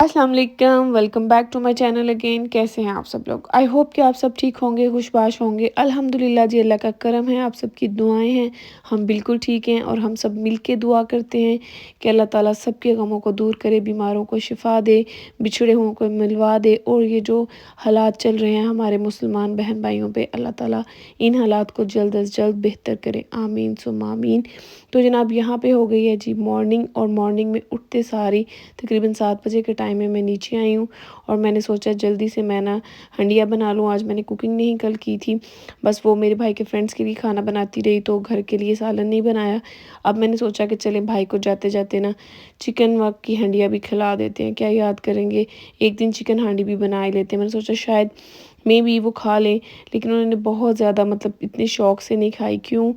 अस्सलाम वालेकुम, welcome back to my channel again. कैसे हैं आप सब लोग? आई होप कि आप सब ठीक होंगे, खुशबाश होंगे। अल्हम्दुलिल्लाह जी, अल्लाह का करम है, आप सबकी दुआएं हैं। हम बिल्कुल ठीक हैं और हम सब मिल के दुआ करते हैं कि अल्लाह ताला सबके गमों को दूर करे, बीमारों को शिफा दे, बिछड़े हुओं को मिलवा दे। और ये जो हालात चल रहे हैं हमारे मुसलमान बहन भाइयों पे, अल्लाह ताला इन हालात को जल्द अज जल्द बेहतर करे। आमीन सुम्मा आमीन। तो जनाब यहाँ पे हो गई है जी मॉर्निंग, और मॉर्निंग में उठते सारी तकरीबन 7 बजे के टाइम में मैं नीचे आई हूँ और मैंने सोचा जल्दी से मैं ना हंडिया बना लूँ। आज मैंने कुकिंग नहीं कल की थी, बस वो मेरे भाई के फ्रेंड्स के लिए खाना बनाती रही तो घर के लिए सालन नहीं बनाया। अब मैंने सोचा कि चले भाई को जाते जाते ना चिकन वक की हंडिया भी खिला देते हैं, क्या याद करेंगे, एक दिन चिकन हांडी भी बना ही लेते हैं। मैंने सोचा शायद मे भी वो खा लें, लेकिन उन्होंने बहुत ज़्यादा मतलब इतने शौक़ से नहीं खाई। क्यों?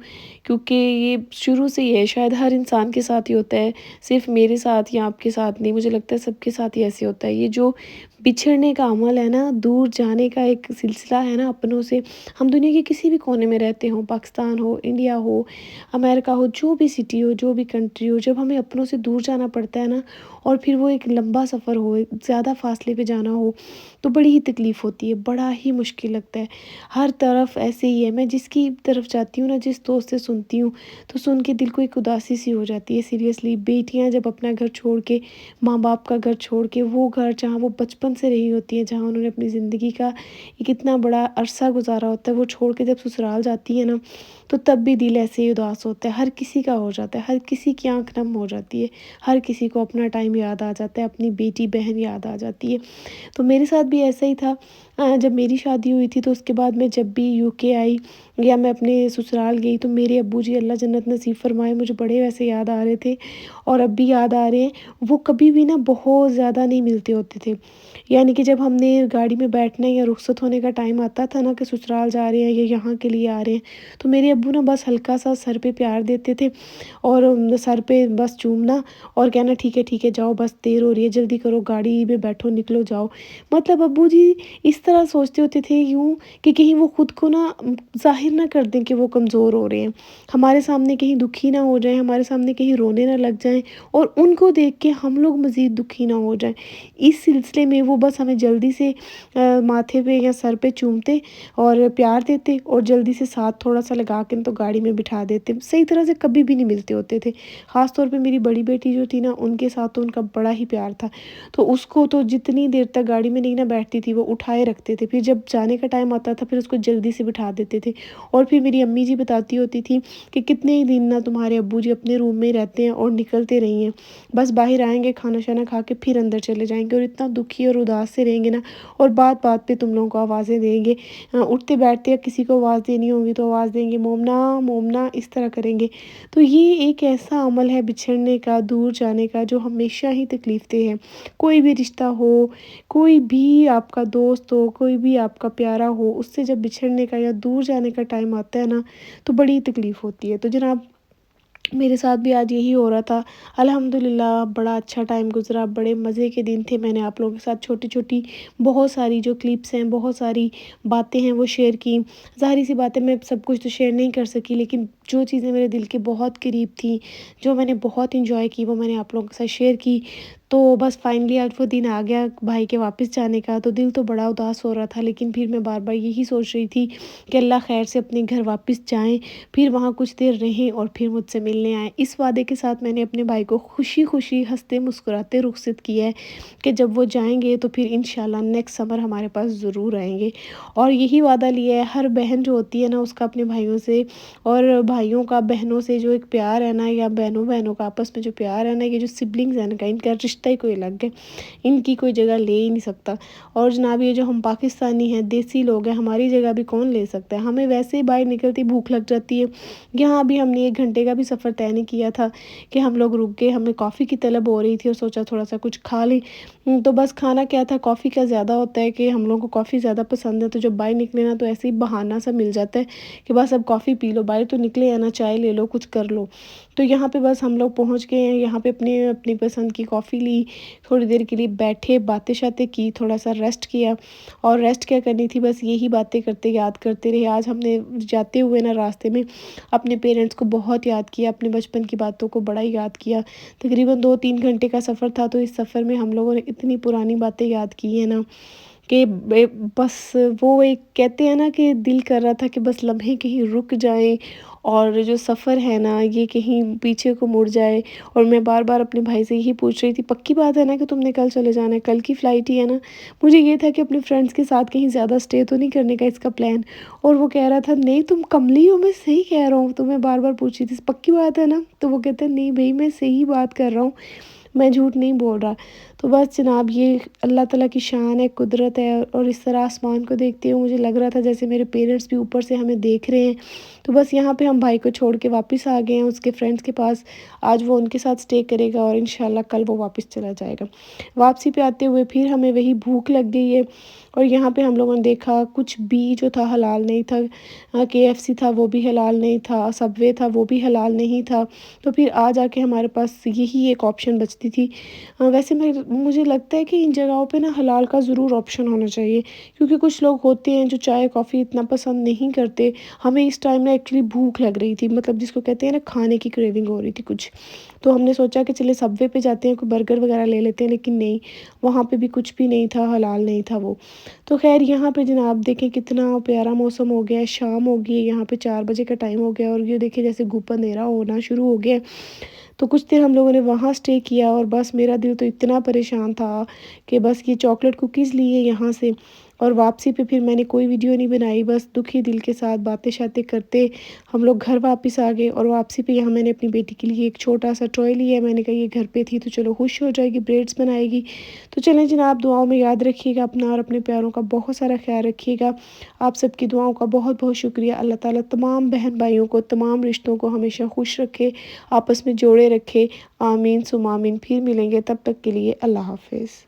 क्योंकि ये शुरू से ही है, शायद हर इंसान के साथ ही होता है, सिर्फ मेरे साथ या आपके साथ नहीं, मुझे लगता है सबके साथ ही ऐसे होता है। ये जो बिछड़ने का अमल है ना, दूर जाने का एक सिलसिला है ना अपनों से। हम दुनिया के किसी भी कोने में रहते हों, पाकिस्तान हो, इंडिया हो, अमेरिका हो, जो भी सिटी हो, जो भी कंट्री हो, जब हमें अपनों से दूर जाना पड़ता है ना, और फिर वो एक लंबा सफ़र हो, ज़्यादा फासले पे जाना हो, तो बड़ी ही तकलीफ़ होती है, बड़ा ही मुश्किल लगता है। हर तरफ ऐसे ही है, मैं जिसकी तरफ जाती हूँ ना, जिस दोस्त से सुनती हूँ, तो सुन के दिल को एक उदासी सी हो जाती है। सीरियसली, बेटियाँ जब अपना घर छोड़ के, माँ बाप का घर छोड़ के, वो घर जहाँ वो बचपन से रही होती हैं, जहाँ उन्होंने अपनी ज़िंदगी का एक इतना बड़ा अरसा गुजारा होता है, वो छोड़ के जब ससुराल जाती है ना, तो तब भी दिल ऐसे ही उदास होता है। हर किसी का हो जाता है, हर किसी की आँख नम हो जाती है, हर किसी को अपना टाइम याद आ जाता है, अपनी बेटी बहन याद आ जाती है। तो मेरे साथ भी ऐसा ही था। जब मेरी शादी हुई थी तो उसके बाद मैं जब भी यूके आई या मैं अपने ससुराल गई, तो मेरे अब्बूजी अल्लाह जन्नत नसीब फरमाए, मुझे बड़े वैसे याद आ रहे थे और अब भी याद आ रहे हैं। वो कभी भी ना बहुत ज़्यादा नहीं मिलते होते थे। यानी कि जब हमने गाड़ी में बैठने या रुखसत होने का टाइम आता था ना कि ससुराल जा रहे हैं या यहाँ के लिए आ रहे हैं, तो मेरे अब्बू ना बस हल्का सा सर पे प्यार देते थे और सर पे बस चूमना और कहना ठीक है जाओ, बस देर हो रही है, जल्दी करो, गाड़ी में बैठो, निकलो जाओ। मतलब अब्बू जी इस तरह सोचते होते थे यूँ कि कहीं वो खुद को ना ज़ाहिर ना कर दें कि वो कमज़ोर हो रहे हैं, हमारे सामने कहीं दुखी ना हो जाएँ, हमारे सामने कहीं रोने ना लग जाएँ और उनको देख के हम लोग मज़ीद दुखी ना हो जाएँ। इस सिलसिले में वो बस हमें जल्दी से माथे पे या सर पे चूमते और प्यार देते और जल्दी से साथ थोड़ा-सा लगा के तो गाड़ी में बिठा देते। सही तरह से कभी भी नहीं मिलते होते थे। ख़ास तौर पे मेरी बड़ी बेटी जो थी ना, उनके साथ तो उनका बड़ा ही प्यार था। तो उसको तो जितनी देर तक गाड़ी में नहीं ना बैठती थी, वो उठाए रखते थे। फिर जब जाने का टाइम आता था, फिर उसको जल्दी से बिठा देते थे। और फिर मेरी अम्मी जी बताती होती थी कि कितने ही दिन ना तुम्हारे अब्बू जी अपने रूम में रहते हैं और निकलते नहीं हैं। बस बाहर आएँगे, खाना-शाना खा के फिर अंदर चले जाएँगे और इतना दुखी और उदास से रहेंगे ना, और बात-बात पे तुम लोगों को आवाज़ें देंगे। उठते-बैठते या किसी को आवाज़ देनी होगी तो आवाज़ देंगे, मोमना, मोमना, इस तरह करेंगे। तो ये एक ऐसा अमल है बिछड़ने का, दूर जाने का, जो हमेशा ही तकलीफ़ देह है। कोई भी रिश्ता हो, कोई भी आपका दोस्त हो, कोई भी आपका प्यारा हो, उससे जब बिछड़ने का या दूर जाने का टाइम आता है ना, तो बड़ी तकलीफ़ होती है। तो जनाब मेरे साथ भी आज यही हो रहा था। अल्हम्दुलिल्लाह बड़ा अच्छा टाइम गुज़रा, बड़े मज़े के दिन थे। मैंने आप लोगों के साथ छोटी-छोटी बहुत सारी जो क्लिप्स हैं, बहुत सारी बातें हैं वो शेयर की। ज़ाहिर-सी बात है मैं सब कुछ तो शेयर नहीं कर सकी, लेकिन जो चीज़ें मेरे दिल के बहुत करीब थी, जो मैंने बहुत एन्जॉय की, वो मैंने आप लोगों के साथ शेयर की। तो बस फाइनली आज वो दिन आ गया भाई के वापस जाने का, तो दिल तो बड़ा उदास हो रहा था, लेकिन फिर मैं बार-बार यही सोच रही थी कि अल्लाह खैर से अपने घर वापस जाएँ, फिर वहाँ कुछ देर रहें और फिर मुझसे मिलने आएँ। इस वादे के साथ मैंने अपने भाई को खुशी-खुशी, हँसते-मुस्कुराते रुखसत किया है कि जब वो जाएँगे तो फिर इंशाल्लाह नेक्स्ट समर हमारे पास ज़रूर आएँगे। और यही वादा लिया है हर बहन जो होती है ना, उसका अपने भाइयों से और भाइयों का बहनों से जो एक प्यार है ना, या बहनों-बहनों का आपस में जो प्यार है ना, ये जो सिबलिंग्स है ना, इनका रिश्ता ही कोई अलग है। इनकी कोई जगह ले ही नहीं सकता। और जनाब ये जो हम पाकिस्तानी हैं, देसी लोग हैं, हमारी जगह भी कौन ले सकता है? हमें वैसे ही बाहर निकलते ही भूख लग जाती है। यहाँ भी हमने 1 घंटे का भी सफ़र तय नहीं किया था कि हम लोग रुक गए, हमें कॉफ़ी की तलब हो रही थी और सोचा थोड़ा-सा कुछ खा लें। तो बस खाना क्या था, कॉफ़ी का ज़्यादा होता है कि हम लोगों को कॉफ़ी ज़्यादा पसंद है, तो जब बाहर निकले ना तो ऐसे ही बहाना सा मिल जाता है कि बस अब कॉफ़ी पी लो, बाहर तो निकले हैं ना, चाय ले लो, कुछ कर लो। तो यहाँ पे बस हम लोग पहुँच गए हैं, यहाँ पे अपनी पसंद की कॉफ़ी ली, थोड़ी देर के लिए बैठे, बातें-शातें की, थोड़ा-सा रेस्ट किया। और रेस्ट क्या करनी थी, बस यही बातें करते याद करते रहे। आज हमने जाते हुए ना रास्ते में अपने पेरेंट्स को बहुत याद किया, अपने बचपन की बातों को बड़ा ही याद किया। तकरीबन 2-3 घंटे का सफ़र था, तो इस सफ़र में हम लोगों ने इतनी पुरानी बातें याद की है ना कि बस वो एक कहते हैं ना कि दिल कर रहा था कि बस लम्हे कहीं रुक जाएं और जो सफ़र है ना ये कहीं पीछे को मुड़ जाए। और मैं बार बार अपने भाई से यही पूछ रही थी, पक्की बात है ना कि तुमने कल चले जाना है, कल की फ़्लाइट ही है ना। मुझे ये था कि अपने फ्रेंड्स के साथ कहीं ज़्यादा स्टे तो नहीं करने का इसका प्लान। और वो कह रहा था नहीं तुम कमली हो, मैं सही कह रहा हूँ। तो मैं बार बार पूछ रही थी पक्की बात है ना, तो वो कहता है नहीं भाई मैं सही बात कर रहा हूँ, मैं झूठ नहीं बोल रहा। तो बस जनाब ये अल्लाह ताला की शान है, कुदरत है। और इस तरह आसमान को देखते हुए मुझे लग रहा था जैसे मेरे पेरेंट्स भी ऊपर से हमें देख रहे हैं। तो बस यहाँ पे हम भाई को छोड़ के वापस आ गए हैं उसके फ्रेंड्स के पास। आज वो उनके साथ स्टे करेगा और इंशाल्लाह कल वो वापस चला जाएगा। वापसी पे आते हुए फिर हमें वही भूख लग गई है। और यहाँ पे हम लोगों ने देखा कुछ भी जो था हलाल नहीं था। KFC था वो भी हलाल नहीं था, सबवे था वो भी हलाल नहीं था। तो फिर आ जाके हमारे पास यही एक ऑप्शन बचती थी। वैसे मुझे लगता है कि इन जगहों पे ना हलाल का ज़रूर ऑप्शन होना चाहिए, क्योंकि कुछ लोग होते हैं जो चाय कॉफ़ी इतना पसंद नहीं करते। हमें इस टाइम में एक्चुअली भूख लग रही थी, मतलब जिसको कहते हैं ना खाने की क्रेविंग हो रही थी कुछ। तो हमने सोचा कि चले सबवे पे जाते हैं, कोई बर्गर वगैरह ले लेते हैं, लेकिन नहीं, वहाँ पे भी कुछ भी नहीं था, हलाल नहीं था वो। तो खैर यहाँ पे जनाब देखें कितना प्यारा मौसम हो गया है, शाम हो गई है, यहाँ पे 4 बजे का टाइम हो गया और ये देखिए जैसे धूप अंधेरा होना शुरू हो गया है। तो कुछ देर हम लोगों ने वहाँ स्टे किया और बस मेरा दिल तो इतना परेशान था कि बस ये चॉकलेट कुकीज़ लिए यहाँ से। और वापसी पे फिर मैंने कोई वीडियो नहीं बनाई, बस दुखी दिल के साथ बातें शातें करते हम लोग घर वापस आ गए। और वापसी पे यहाँ मैंने अपनी बेटी के लिए एक छोटा सा टॉय लिया है, मैंने कहा ये घर पे थी तो चलो खुश हो जाएगी, ब्रेड्स बनाएगी। तो चलें जनाब, दुआओं में याद रखिएगा अपना और अपने प्यारों का बहुत सारा ख्याल रखिएगा। आप सबकी दुआओं का बहुत बहुत शुक्रिया। अल्लाह ताला तमाम बहन भाइयों को, तमाम रिश्तों को हमेशा खुश रखे, आपस में जोड़े रखे। आमीन सुम आमीन। फिर मिलेंगे, तब तक के लिए अल्लाह हाफिज़।